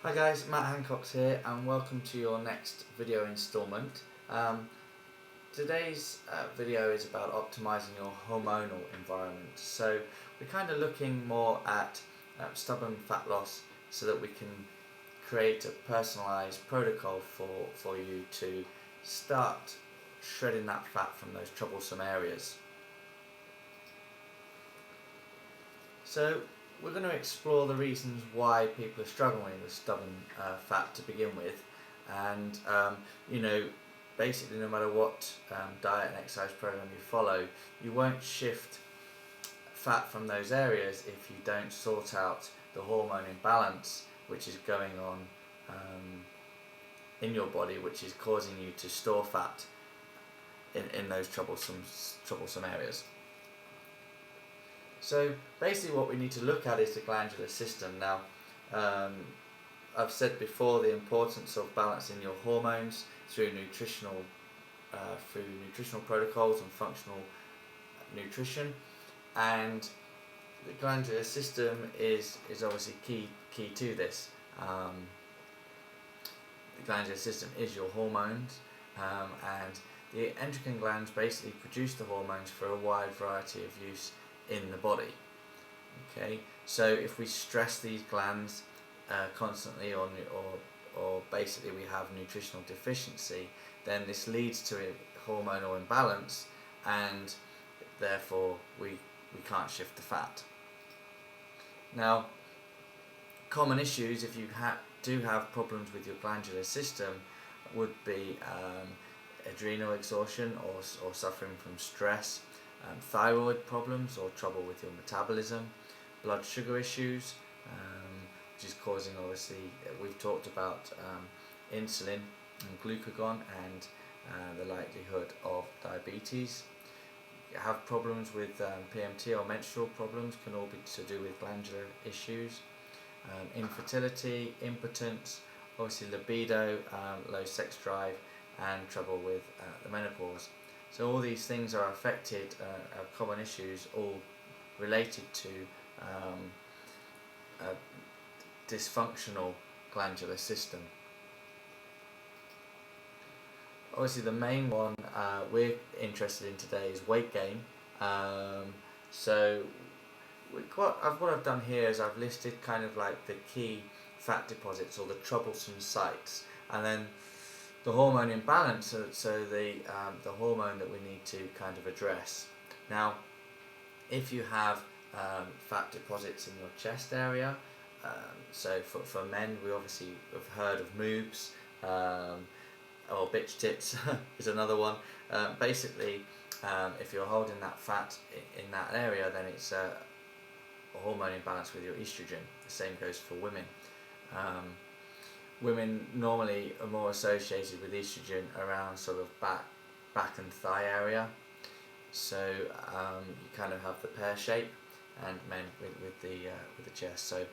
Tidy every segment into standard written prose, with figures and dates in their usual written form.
Hi guys, Matt Hancock's here and welcome to your next video installment. Today's video is about optimizing your hormonal environment. So we're kind of looking more at stubborn fat loss so that we can create a personalized protocol for you to start shredding that fat from those troublesome areas. So we're going to explore the reasons why people are struggling with stubborn fat to begin with, and basically no matter what diet and exercise program you follow, you won't shift fat from those areas if you don't sort out the hormone imbalance which is going on in your body, which is causing you to store fat in those troublesome areas. So basically what we need to look at is the glandular system. Now, I've said before the importance of balancing your hormones through nutritional protocols and functional nutrition, and the glandular system is obviously key to this. The glandular system is your hormones, and the endocrine glands basically produce the hormones for a wide variety of use in the body. Okay, so if we stress these glands constantly, or basically we have nutritional deficiency, then this leads to a hormonal imbalance, and therefore we can't shift the fat. Now, common issues if you do have problems with your glandular system would be adrenal exhaustion or suffering from stress, thyroid problems or trouble with your metabolism, blood sugar issues, which is causing, obviously, we've talked about insulin and glucagon and the likelihood of diabetes. You have problems with PMT or menstrual problems, can all be to do with glandular issues, infertility, impotence, obviously libido, low sex drive, and trouble with the menopause. So all these things are affected, are common issues, all related to a dysfunctional glandular system. Obviously the main one we're interested in today is weight gain. So what I've done here is I've listed kind of like the key fat deposits or the troublesome sites, and then the hormone imbalance, so the hormone that we need to kind of address. Now, if you have fat deposits in your chest area, so for men we obviously have heard of moobs, or bitch tits is another one. Basically, if you're holding that fat in that area, then it's a hormone imbalance with your estrogen. The same goes for women. Women normally are more associated with estrogen around sort of back and thigh area, so you kind of have the pear shape, and men with the chest. So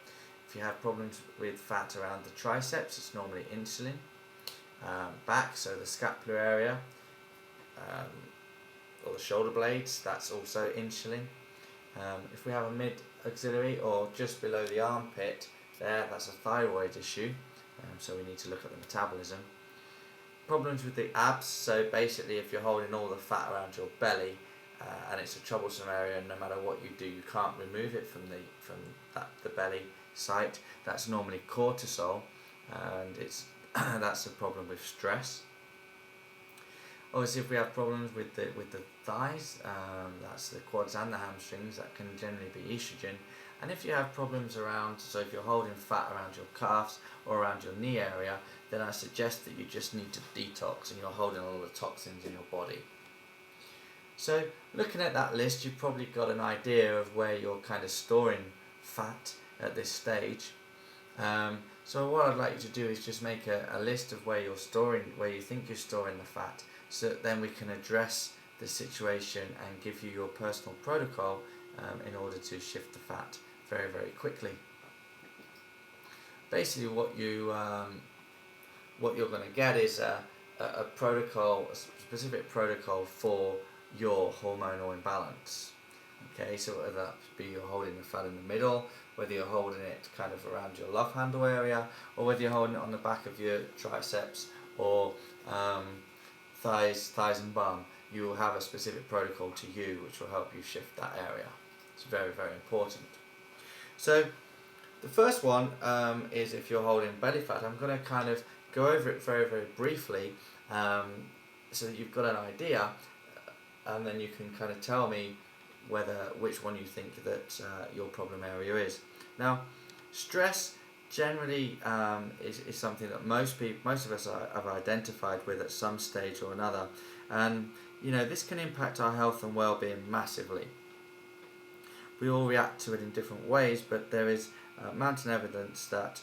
if you have problems with fat around the triceps, it's normally insulin. Back, so the scapular area, or the shoulder blades, that's also insulin. If we have a mid-axillary or just below the armpit, that's a thyroid issue. So we need to look at the metabolism. Problems with the abs, so basically if you're holding all the fat around your belly and it's a troublesome area, and no matter what you do you can't remove it from the belly site, that's normally cortisol, and that's a problem with stress. Obviously if we have problems with the thighs, that's the quads and the hamstrings, that can generally be estrogen. And if you have problems around, so if you're holding fat around your calves or around your knee area, then I suggest that you just need to detox and you're holding all the toxins in your body. So looking at that list, you've probably got an idea of where you're kind of storing fat at this stage. So what I'd like you to do is just make a list of where you think you're storing the fat, so that then we can address the situation and give you your personal protocol in order to shift the fat very, very quickly. Basically what you're going to get is a protocol, a specific protocol for your hormonal imbalance. Okay, so whether that be you're holding the fat in the middle, whether you're holding it kind of around your love handle area, or whether you're holding it on the back of your triceps or thighs and bum, you will have a specific protocol to you which will help you shift that area. It's very, very important. So the first one is if you're holding belly fat. I'm going to kind of go over it very, very briefly so that you've got an idea, and then you can kind of tell me which one you think that your problem area is. Now, stress generally is something that most of us have identified with at some stage or another, and this can impact our health and well-being massively. We all react to it in different ways, but there is mountain evidence that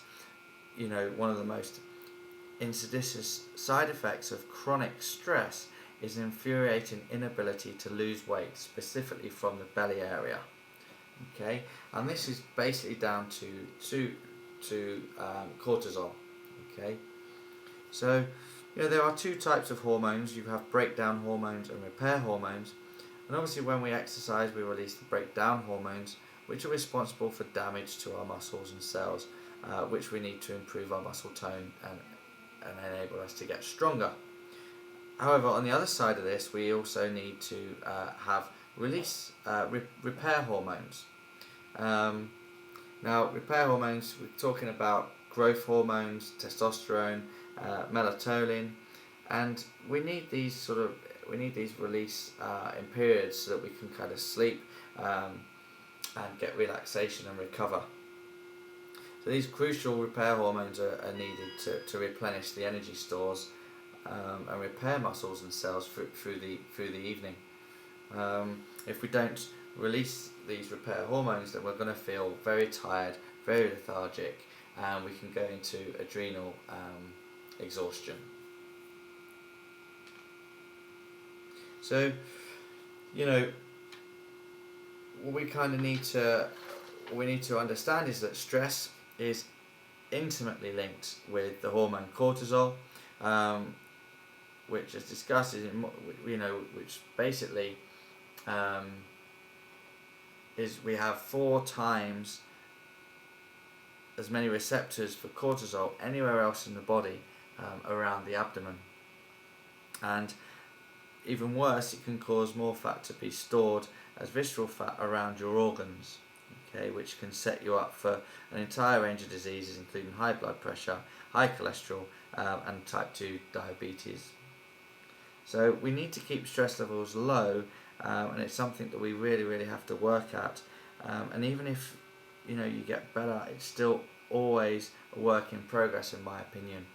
one of the most insidious side effects of chronic stress is an infuriating inability to lose weight, specifically from the belly area. Okay, and this is basically down to cortisol. Okay, so there are two types of hormones. You have breakdown hormones and repair hormones, and obviously when we exercise we release the breakdown hormones, which are responsible for damage to our muscles and cells, which we need to improve our muscle tone and enable us to get stronger. However, on the other side of this, we also need to have repair hormones. Now, repair hormones, we're talking about growth hormones, testosterone, melatonin, and we need these release in periods so that we can kind of sleep and get relaxation and recover. So these crucial repair hormones are needed to replenish the energy stores and repair muscles and cells through the evening. If we don't release these repair hormones, then we're going to feel very tired, very lethargic, and we can go into adrenal exhaustion. So, what we kind of need to understand is that stress is intimately linked with the hormone cortisol, which is discussed, which basically is we have 4 times as many receptors for cortisol anywhere else in the body around the abdomen. And even worse, it can cause more fat to be stored as visceral fat around your organs, okay, which can set you up for an entire range of diseases, including high blood pressure, high cholesterol, and type 2 diabetes. So we need to keep stress levels low, and it's something that we really, really have to work at. And even if you get better, it's still always a work in progress, in my opinion.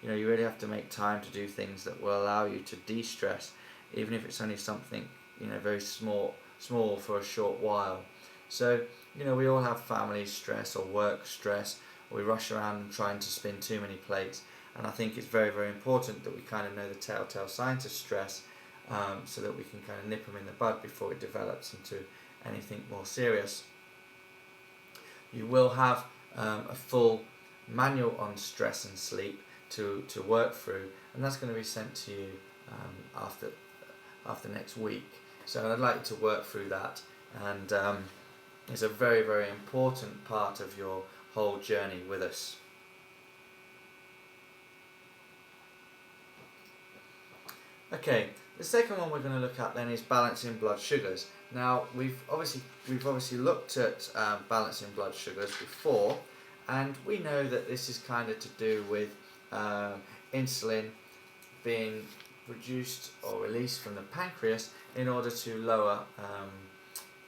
You really have to make time to do things that will allow you to de-stress, even if it's only something very small for a short while. So we all have family stress or work stress, or we rush around trying to spin too many plates, and I think it's very, very important that we kind of know the telltale signs of stress, so that we can kind of nip them in the bud before it develops into anything more serious. You will have a full manual on stress and sleep to work through, and that's going to be sent to you after next week. So I'd like to work through that, and it's a very, very important part of your whole journey with us. Okay, the second one we're going to look at then is balancing blood sugars. Now we've obviously looked at balancing blood sugars before, and we know that this is kind of to do with insulin being produced or released from the pancreas in order to lower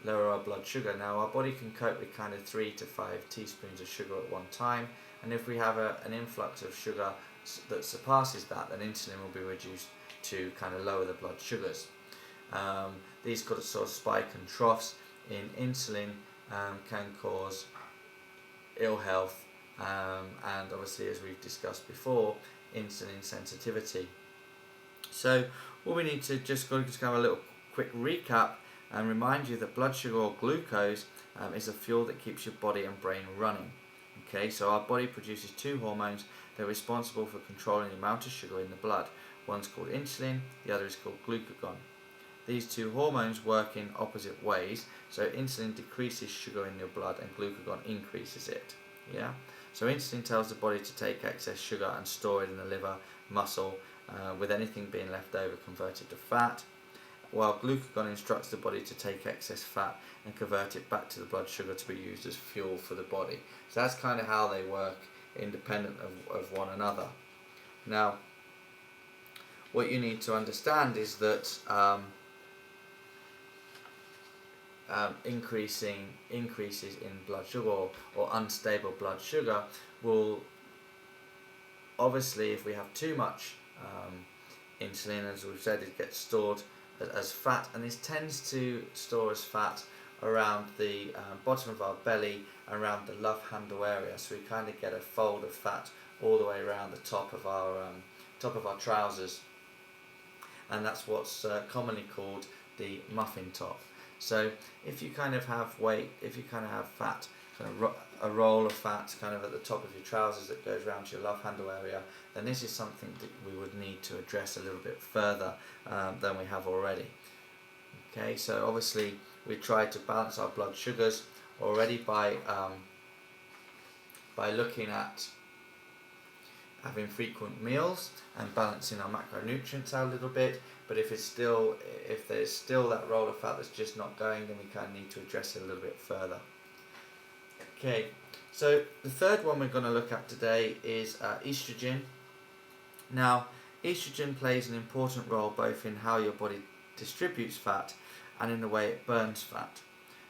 our blood sugar. Now our body can cope with kind of 3 to 5 teaspoons of sugar at one time, and if we have an influx of sugar that surpasses that, then insulin will be reduced to kind of lower the blood sugars. These sort of spike and troughs in insulin can cause ill health, and obviously, as we've discussed before, insulin sensitivity. So what we need to just have a little quick recap and remind you that blood sugar or glucose is a fuel that keeps your body and brain running. Okay, so our body produces 2 hormones that are responsible for controlling the amount of sugar in the blood. One's called insulin, the other is called glucagon. these two hormones work in opposite ways. So insulin decreases sugar in your blood and glucagon increases it. Yeah. So insulin tells the body to take excess sugar and store it in the liver, muscle, with anything being left over converted to fat, while glucagon instructs the body to take excess fat and convert it back to the blood sugar to be used as fuel for the body. So that's kind of how they work, independent of one another. Now, what you need to understand is that increases in blood sugar or unstable blood sugar will, obviously, if we have too much insulin, as we've said, it gets stored as fat, and this tends to store as fat around the bottom of our belly, around the love handle area. So we kind of get a fold of fat all the way around the top of our trousers, and that's what's commonly called the muffin top. So if you kind of have fat, kind of a roll of fat kind of at the top of your trousers that goes around to your love handle area, then this is something that we would need to address a little bit further than we have already. Okay, so obviously we try to balance our blood sugars already by looking at having frequent meals and balancing our macronutrients out a little bit. But if there's still that roll of fat that's just not going, then we kind of need to address it a little bit further. Okay, so the third one we're going to look at today is estrogen. Now, estrogen plays an important role both in how your body distributes fat and in the way it burns fat.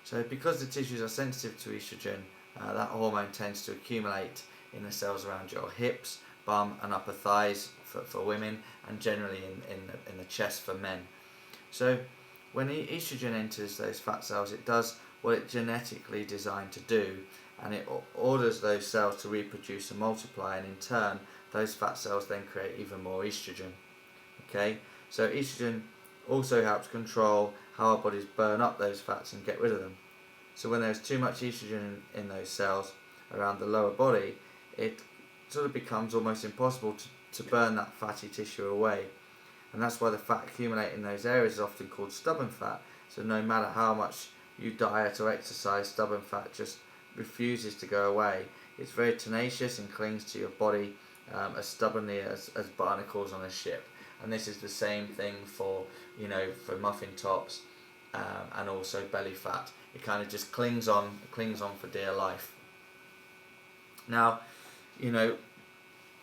So because the tissues are sensitive to estrogen, that hormone tends to accumulate in the cells around your hips, bum and upper thighs for women, and generally in the chest for men. So when estrogen enters those fat cells, it does what it's genetically designed to do, and it orders those cells to reproduce and multiply, and in turn those fat cells then create even more estrogen. Okay, so estrogen also helps control how our bodies burn up those fats and get rid of them. So when there's too much estrogen in those cells around the lower body, it sort of becomes almost impossible to burn that fatty tissue away, and that's why the fat accumulate in those areas is often called stubborn fat. So no matter how much you diet or exercise, stubborn fat just refuses to go away. It's very tenacious and clings to your body as stubbornly as barnacles on a ship. And this is the same thing for muffin tops and also belly fat. It kind of just clings on for dear life. Now,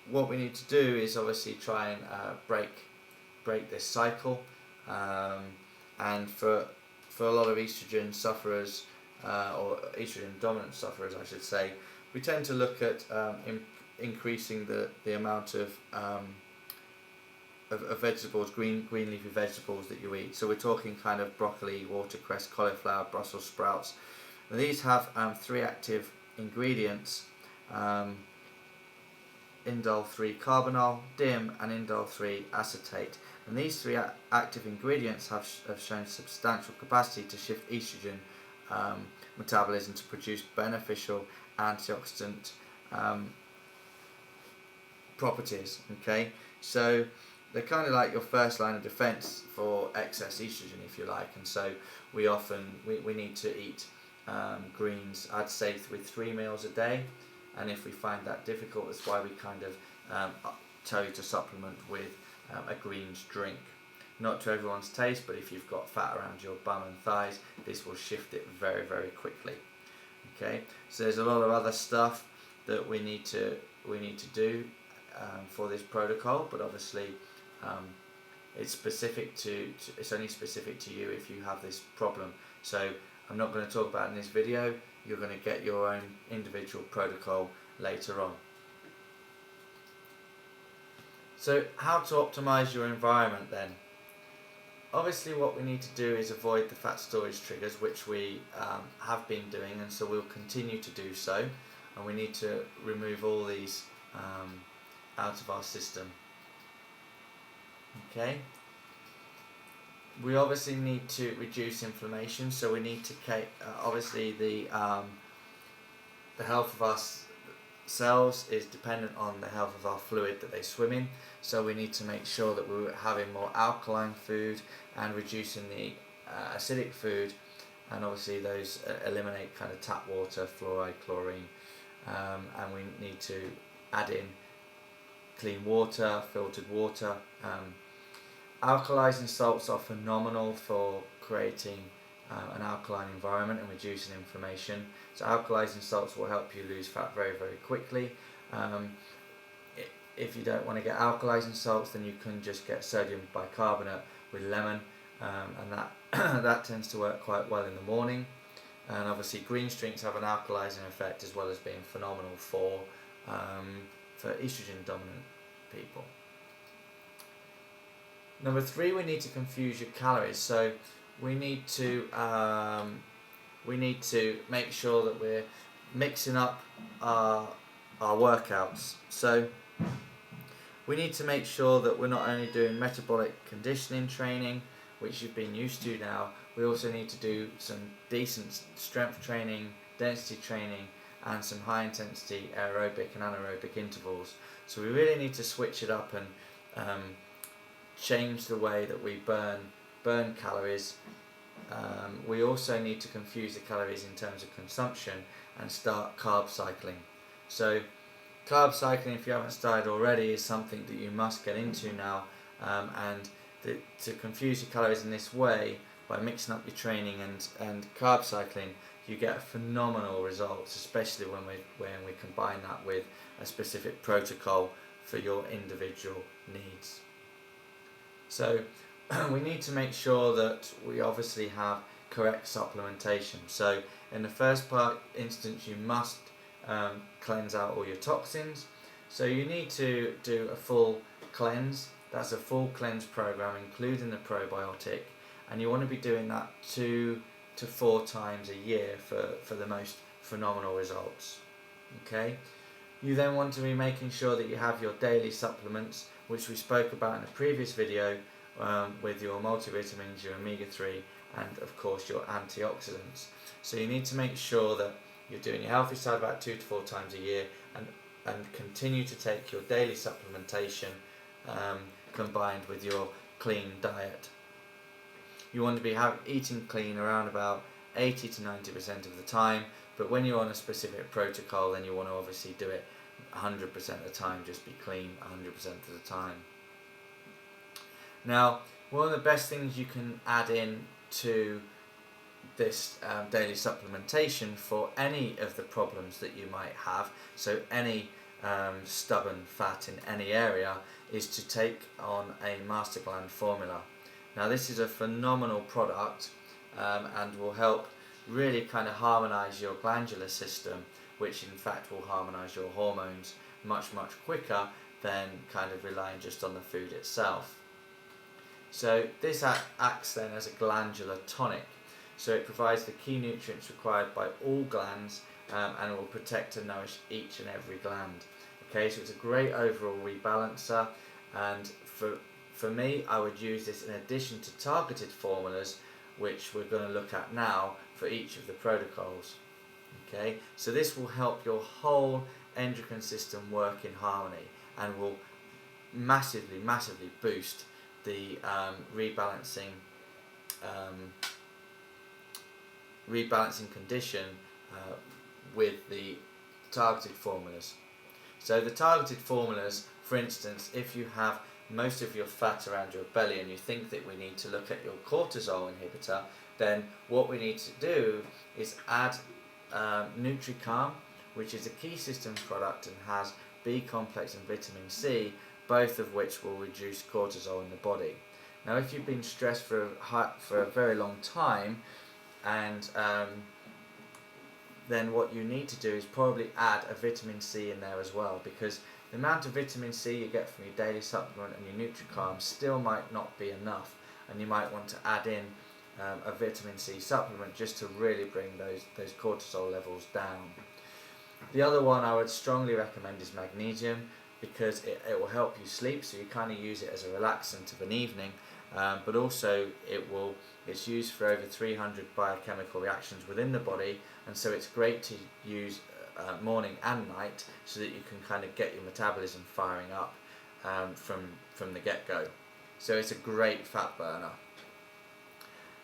what we need to do is obviously try and break this cycle, and for a lot of estrogen sufferers, or estrogen dominant sufferers I should say, we tend to look at increasing the amount of vegetables, green leafy vegetables that you eat. So we're talking kind of broccoli, watercress, cauliflower, Brussels sprouts. And these have 3 active ingredients: indole-3 carbonyl, DIM, and indole-3 acetate. And these 3 active ingredients have shown substantial capacity to shift estrogen metabolism to produce beneficial antioxidant properties. Okay, so they're kind of like your first line of defense for excess estrogen, if you like. And so we need to eat greens, I'd say, with 3 meals a day. And if we find that difficult, that's why we kind of tell you to supplement with a greens drink. Not to everyone's taste, but if you've got fat around your bum and thighs, this will shift it very, very quickly. Okay, so there's a lot of other stuff that we need to do for this protocol, but obviously it's only specific to you if you have this problem. So I'm not going to talk about it in this video. You're going to get your own individual protocol later on. So how to optimize your environment then? Obviously what we need to do is avoid the fat storage triggers, which we have been doing, and so we'll continue to do so, and we need to remove all these out of our system. Okay, we obviously need to reduce inflammation, so we need to obviously the health of us, cells is dependent on the health of our fluid that they swim in, so we need to make sure that we're having more alkaline food and reducing the acidic food, and obviously those eliminate kind of tap water, fluoride, chlorine, and we need to add in clean water, filtered water. Alkalizing salts are phenomenal for creating an alkaline environment and reducing inflammation. So alkalizing salts will help you lose fat very, very quickly. If you don't want to get alkalizing salts, then you can just get sodium bicarbonate with lemon, and that tends to work quite well in the morning. And obviously green drinks have an alkalizing effect as well as being phenomenal for estrogen dominant people. Number 3, we need to confuse your calories. So we need to make sure that we're mixing up our workouts. So we need to make sure that we're not only doing metabolic conditioning training, which you've been used to now, we also need to do some decent strength training, density training, and some high intensity aerobic and anaerobic intervals. So we really need to switch it up and change the way that we burn calories. We also need to confuse the calories in terms of consumption and start carb cycling. So carb cycling, if you haven't started already, is something that you must get into now, and to confuse your calories in this way, by mixing up your training and carb cycling, you get phenomenal results, especially when we combine that with a specific protocol for your individual needs. So we need to make sure that we obviously have correct supplementation. So in the first instance, you must cleanse out all your toxins. So you need to do a full cleanse. That's a full cleanse program, including the probiotic, and you want to be doing that 2 to 4 times a year for the most phenomenal results. Okay. You then want to be making sure that you have your daily supplements, which we spoke about in a previous video, with your multivitamins, your omega-3, and of course your antioxidants. So you need to make sure that you're doing your healthy side about 2 to 4 times a year, and continue to take your daily supplementation combined with your clean diet. You want to be eating clean around about 80 to 90% of the time, but when you're on a specific protocol, then you want to obviously do it 100% of the time, just be clean 100% of the time. Now, one of the best things you can add in to this daily supplementation for any of the problems that you might have, so any stubborn fat in any area, is to take on a master gland formula. Now this is a phenomenal product, and will help really kind of harmonise your glandular system, which in fact will harmonise your hormones much quicker than kind of relying just on the food itself. So this acts then as a glandular tonic. So it provides the key nutrients required by all glands, and it will protect and nourish each and every gland. Okay, so it's a great overall rebalancer, and for me, I would use this in addition to targeted formulas, which we're going to look at now for each of the protocols. Okay, so this will help your whole endocrine system work in harmony, and will massively boost the rebalancing condition with the targeted formulas. So the targeted formulas, for instance, if you have most of your fat around your belly and you think that we need to look at your cortisol inhibitor, then what we need to do is add NutriCalm, which is a key system product and has B complex and vitamin C, both of which will reduce cortisol in the body. Now if you've been stressed for a very long time, and then what you need to do is probably add a vitamin C in there as well, because the amount of vitamin C you get from your daily supplement and your NutriCalm still might not be enough, and you might want to add in a vitamin C supplement just to really bring those cortisol levels down. The other one I would strongly recommend is magnesium, because it will help you sleep, so you kind of use it as a relaxant of an evening, but also it's used for over 300 biochemical reactions within the body, and so it's great to use morning and night, so that you can kind of get your metabolism firing up from the get-go. So it's a great fat burner.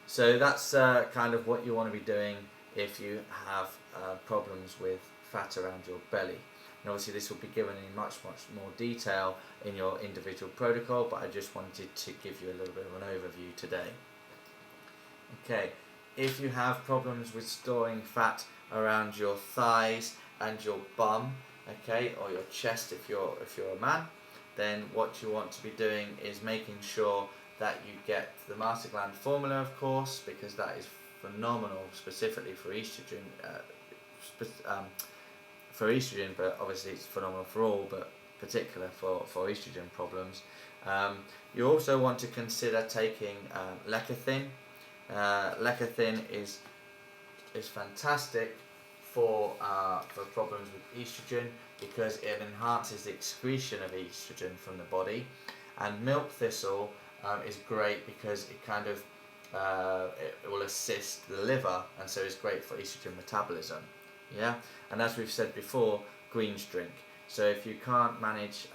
So that's kind of what you want to be doing if you have problems with fat around your belly. And obviously this will be given in much more detail in your individual protocol, but I just wanted to give you a little bit of an overview today. Okay, if you have problems with storing fat around your thighs and your bum, okay, or your chest if you're a man, then what you want to be doing is making sure that you get the master gland formula, of course, because that is phenomenal specifically for estrogen, but obviously it's phenomenal for all, but particular for estrogen problems. You also want to consider taking lecithin. Lecithin is fantastic for problems with estrogen, because it enhances the excretion of estrogen from the body, and milk thistle is great because it kind of it will assist the liver, and so it's great for estrogen metabolism. Yeah, and as we've said before, greens drink. So if you can't manage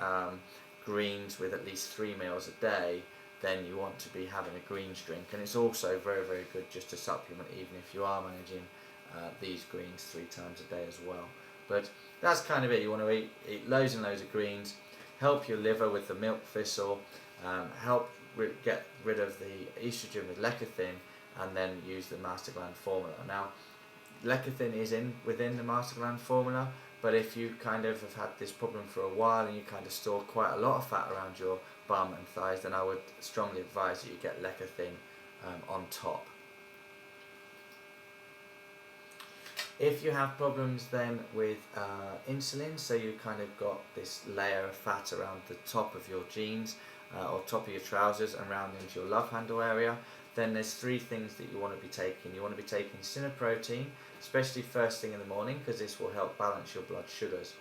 greens with at least 3 meals a day, then you want to be having a greens drink, and it's also very good just to supplement, even if you are managing these greens 3 times a day as well. But that's kind of it. You want to eat loads and loads of greens, help your liver with the milk thistle, help get rid of the estrogen with lecithin, and then use the master gland formula. Now, lecithin is within the master gland formula, but if you kind of have had this problem for a while and you kind of store quite a lot of fat around your bum and thighs, then I would strongly advise that you get lecithin on top. If you have problems then with insulin, so you kind of got this layer of fat around the top of your jeans or top of your trousers and round into your love handle area, then there's 3 things that you want to be taking. You want to be taking cineprotein, especially first thing in the morning, because this will help balance your blood sugars.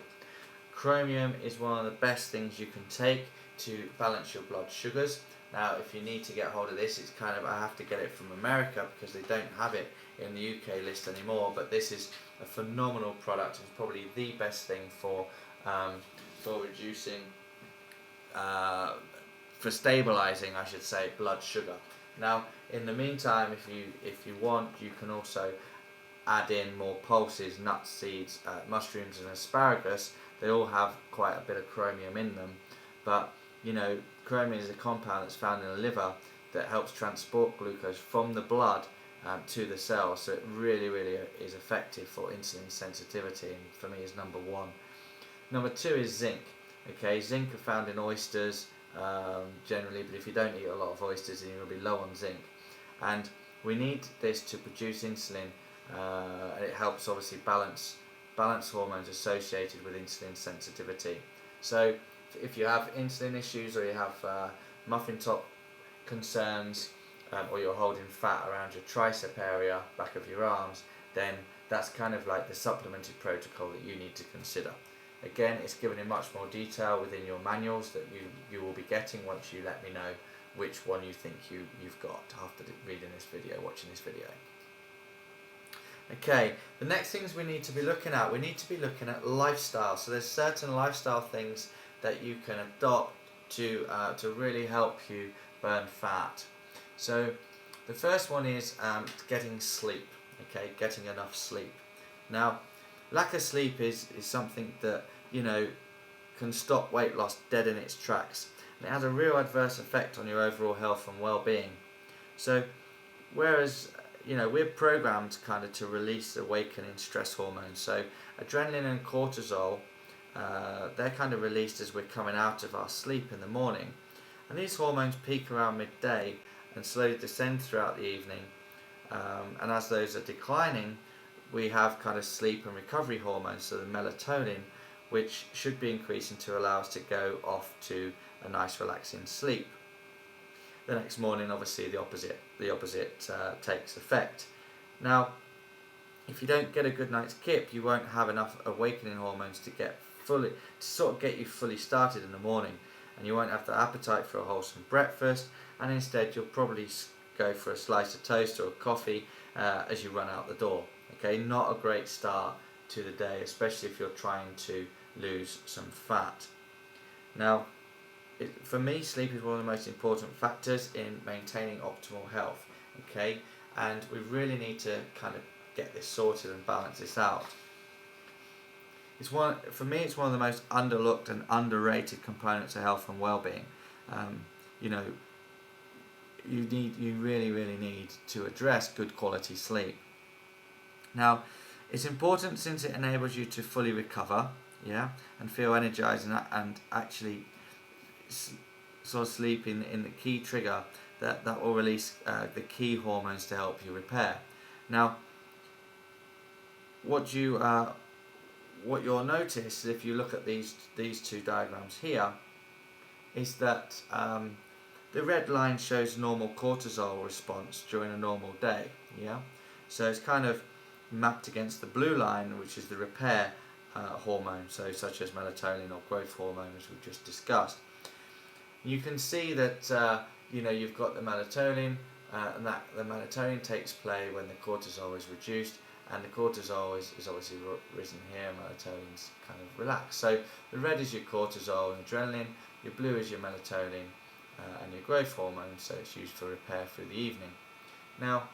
Chromium is one of the best things you can take to balance your blood sugars. Now, if you need to get hold of this, it's kind of, I have to get it from America because they don't have it in the UK list anymore, but this is a phenomenal product. It's probably the best thing for reducing, for stabilizing, I should say, blood sugar. Now, in the meantime, if you want, you can also add in more pulses, nuts, seeds, mushrooms and asparagus. They all have quite a bit of chromium in them, but you know, chromium is a compound that's found in the liver that helps transport glucose from the blood to the cells, so it really is effective for insulin sensitivity, and for me is number 1. Number 2 is zinc. Okay, zinc are found in oysters generally, but if you don't eat a lot of oysters, then you'll be low on zinc, and we need this to produce insulin. It helps obviously balance hormones associated with insulin sensitivity. So if you have insulin issues, or you have muffin top concerns, or you're holding fat around your tricep area, back of your arms, then that's kind of like the supplemented protocol that you need to consider. Again, it's given in much more detail within your manuals that you will be getting once you let me know which one you think you've got after reading this video, watching this video. Okay, the next things we need to be looking at, lifestyle. So there's certain lifestyle things that you can adopt to really help you burn fat. So the first one is getting sleep. Okay, getting enough sleep. Now, lack of sleep is something that, you know, can stop weight loss dead in its tracks, and it has a real adverse effect on your overall health and well-being. So whereas, you know, we're programmed kind of to release awakening stress hormones, so adrenaline and cortisol, they're kind of released as we're coming out of our sleep in the morning, and these hormones peak around midday and slowly descend throughout the evening, and as those are declining, we have kind of sleep and recovery hormones, so the melatonin, which should be increasing to allow us to go off to a nice relaxing sleep. The next morning, obviously, the opposite takes effect. Now, if you don't get a good night's sleep, you won't have enough awakening hormones to sort of get you fully started in the morning, and you won't have the appetite for a wholesome breakfast, and instead you'll probably go for a slice of toast or a coffee as you run out the door. Okay, not a great start to the day, especially if you're trying to lose some fat. Now, for me, sleep is one of the most important factors in maintaining optimal health, okay? And we really need to kind of get this sorted and balance this out. For me, it's one of the most underlooked and underrated components of health and well-being. You know, you really need to address good quality sleep. Now, it's important since it enables you to fully recover, and feel energized and actually sort of sleep in the key trigger that will release the key hormones to help you repair. Now, what you'll notice if you look at these two diagrams here is that the red line shows normal cortisol response during a normal day. So it's kind of mapped against the blue line, which is the repair hormone, so such as melatonin or growth hormone, as we've just discussed. You can see that you've got the melatonin, and that the melatonin takes play when the cortisol is reduced, and the cortisol is obviously risen here, melatonin's kind of relaxed. So the red is your cortisol and adrenaline, your blue is your melatonin and your growth hormone, so it's used for repair through the evening. Now,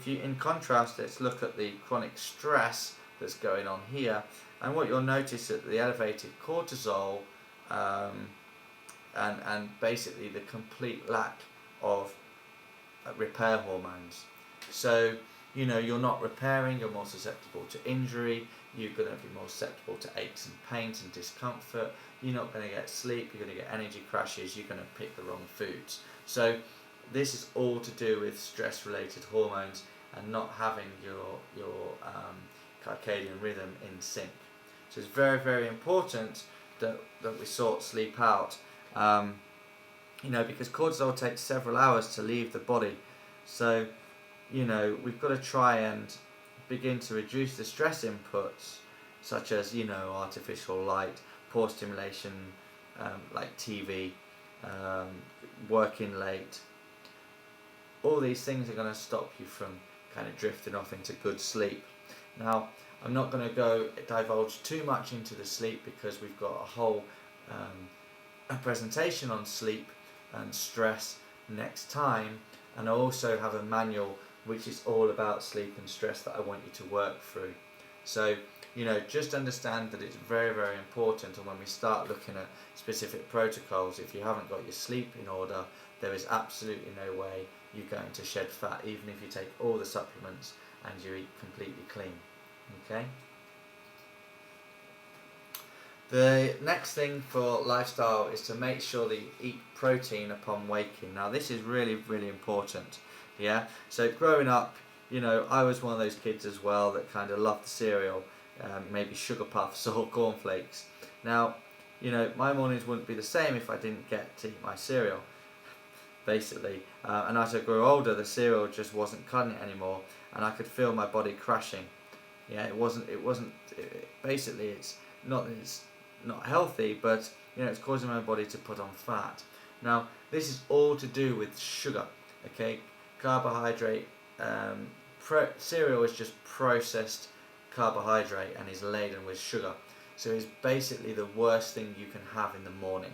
in contrast, let's look at the chronic stress that's going on here, and what you'll notice that the elevated cortisol and basically the complete lack of repair hormones. So you're not repairing, you're more susceptible to injury, you're going to be more susceptible to aches and pains and discomfort, you're not going to get sleep, you're going to get energy crashes, you're going to pick the wrong foods. So this is all to do with stress related hormones and not having your circadian rhythm in sync. So it's very important that we sort sleep out, because cortisol takes several hours to leave the body. So we've got to try and begin to reduce the stress inputs, such as artificial light, poor stimulation, like TV, working late. All these things are going to stop you from kind of drifting off into good sleep. Now, I'm not going to divulge too much into the sleep because we've got a whole a presentation on sleep and stress next time, and I also have a manual which is all about sleep and stress that I want you to work through. So just understand that it's very important, and when we start looking at specific protocols, if you haven't got your sleep in order, there is absolutely no way you're going to shed fat, even if you take all the supplements and you eat completely clean. Okay? The next thing for lifestyle is to make sure that you eat protein upon waking. Now this is really important. So growing up, I was one of those kids as well that kind of loved the cereal, maybe sugar puffs or cornflakes. Now, my mornings wouldn't be the same if I didn't get to eat my cereal, basically. And as I grew older, the cereal just wasn't cutting it anymore, and I could feel my body crashing. Basically, it's not that it's not healthy, but it's causing my body to put on fat. Now, this is all to do with sugar. Okay, carbohydrate. Cereal is just processed carbohydrate and is laden with sugar. So it's basically the worst thing you can have in the morning.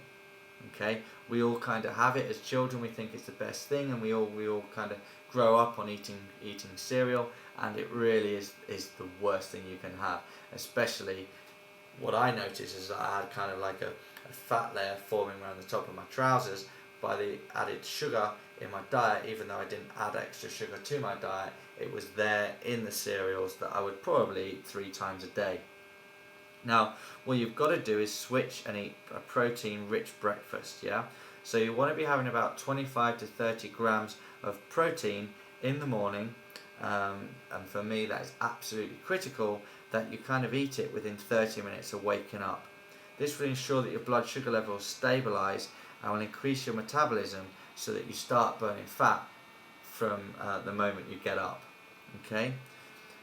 Okay, we all kind of have it as children. We think it's the best thing, and we all kind of grow up on eating cereal, and it really is the worst thing you can have. Especially, what I noticed is that I had kind of like a fat layer forming around the top of my trousers by the added sugar in my diet. Even though I didn't add extra sugar to my diet, it was there in the cereals that I would probably eat 3 times a day. Now, what you've got to do is switch and eat a protein-rich breakfast, So you want to be having about 25 to 30 grams of protein in the morning, and for me that is absolutely critical that you kind of eat it within 30 minutes of waking up. This will ensure that your blood sugar levels stabilise and will increase your metabolism so that you start burning fat from the moment you get up. Okay?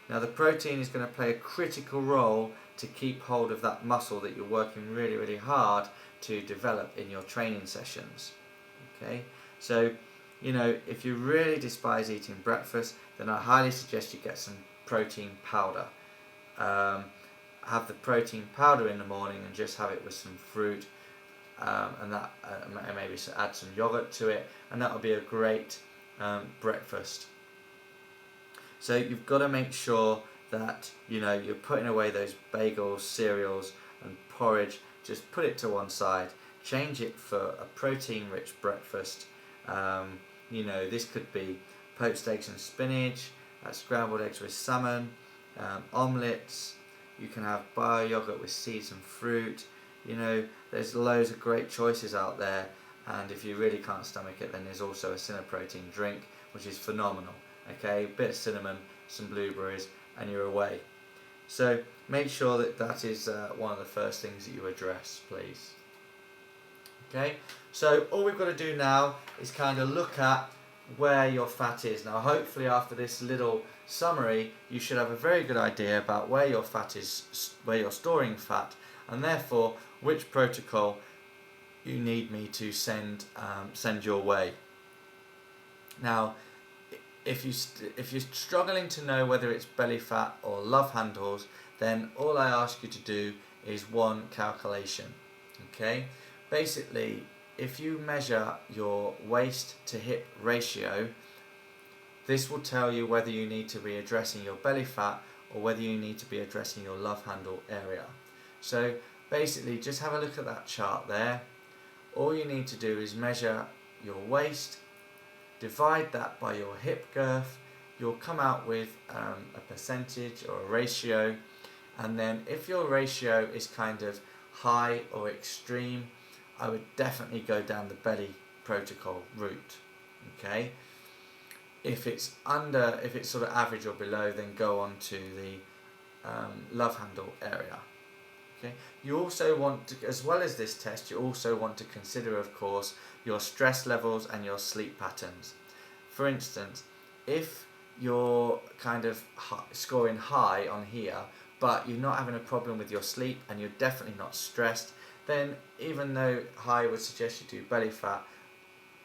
Now the protein is going to play a critical role to keep hold of that muscle that you're working really hard to develop in your training sessions. Okay? So, if you really despise eating breakfast, then I highly suggest you get some protein powder. have the protein powder in the morning and just have it with some fruit, and that maybe add some yogurt to it, and that will be a great breakfast. So you've got to make sure that you're putting away those bagels, cereals and porridge. Just put it to one side, change it for a protein-rich breakfast. This could be poached eggs and spinach, scrambled eggs with salmon, omelettes. You can have bio yogurt with seeds and fruit. There's loads of great choices out there, and if you really can't stomach it, then there's also a Cineprotein drink, which is phenomenal. Okay, a bit of cinnamon, some blueberries, and you're away. So make sure that is one of the first things that you address, please. Okay, so all we've got to do now is kind of look at where your fat is. Now hopefully after this little summary you should have a very good idea about where your fat is, where you're storing fat, and therefore which protocol you need me to send your way. Now if you're struggling to know whether it's belly fat or love handles, then all I ask you to do is one calculation. Okay, basically if you measure your waist to hip ratio, this will tell you whether you need to be addressing your belly fat or whether you need to be addressing your love handle area. So basically just have a look at that chart there. All you need to do is measure your waist, divide that by your hip girth. You'll come out with a percentage or a ratio, and then if your ratio is kind of high or extreme, I would definitely go down the belly protocol route. Okay, if it's sort of average or below, then go on to the love handle area. Okay, you also want to, as well as this test, you also want to consider, of course, your stress levels and your sleep patterns. For instance, if you're kind of scoring high on here, but you're not having a problem with your sleep and you're definitely not stressed, then even though high would suggest you do belly fat,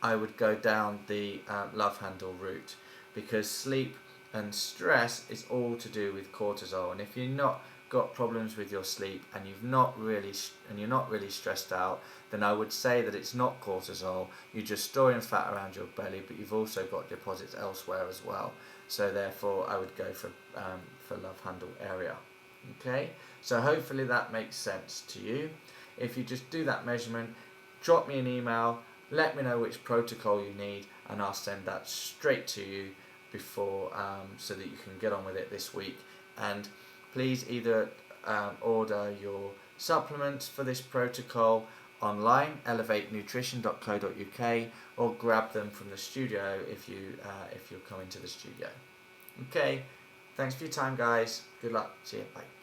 I would go down the love handle route, because sleep and stress is all to do with cortisol. And if you've not got problems with your sleep and you're not really stressed out, then I would say that it's not cortisol. You're just storing fat around your belly, but you've also got deposits elsewhere as well. So therefore I would go for love handle area. Okay, so hopefully that makes sense to you. If you just do that measurement, drop me an email, let me know which protocol you need, and I'll send that straight to you before, so that you can get on with it this week. And please either order your supplements for this protocol online, elevatenutrition.co.uk, or grab them from the studio if you're coming to the studio. Okay, thanks for your time, guys. Good luck. See you. Bye.